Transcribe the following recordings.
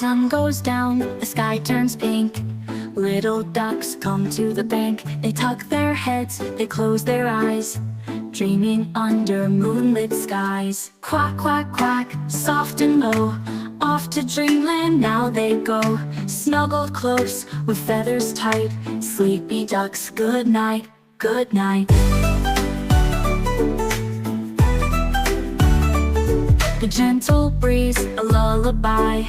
sun goes down, the sky turns pink. Little ducks come to the bank. They tuck their heads, they close their eyes, dreaming under moonlit skies. Quack, quack, quack, soft and low, off to dreamland now they go. Snuggled close, with feathers tight, sleepy ducks, good night, good night. The gentle breeze, a lullaby.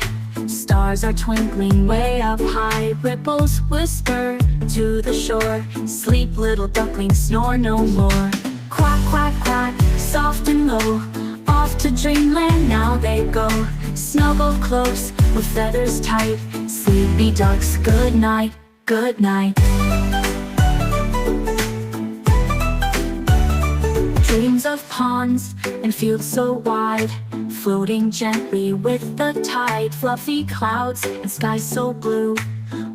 Stars are twinkling way up high. Ripples whisper to the shore. Sleep, little ducklings, snore no more. Quack, quack, quack, soft and low, off to dreamland now they go. Snuggled close, with feathers tight, sleepy ducks, good night, good night. Dreams of ponds and fields so wide, floating gently with the tide. Fluffy clouds and skies so blue,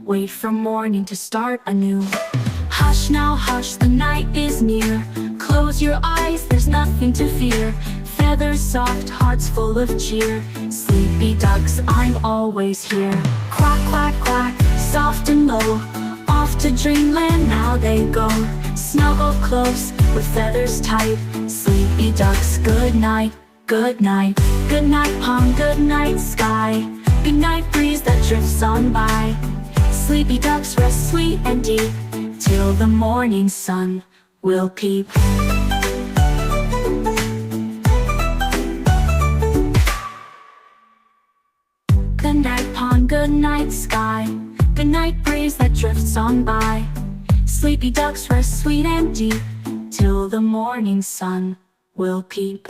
wait for morning to start anew. Hush now, hush, the night is near. Close your eyes, there's nothing to fear. Feathers soft, hearts full of cheer. Sleepy ducks, I'm always here. Quack, quack, quack, soft and low, off to dreamland now they go. Snuggled close, with feathers tight, sleepy ducks, good night, good night. Good night pond, good night sky, good night breeze that drifts on by. Sleepy ducks rest sweet and deep, till the morning sun will peep. Good night pond, good night sky, good night breeze that drifts on by. Sleepy ducks rest sweet and deep, till the morning sun will peep.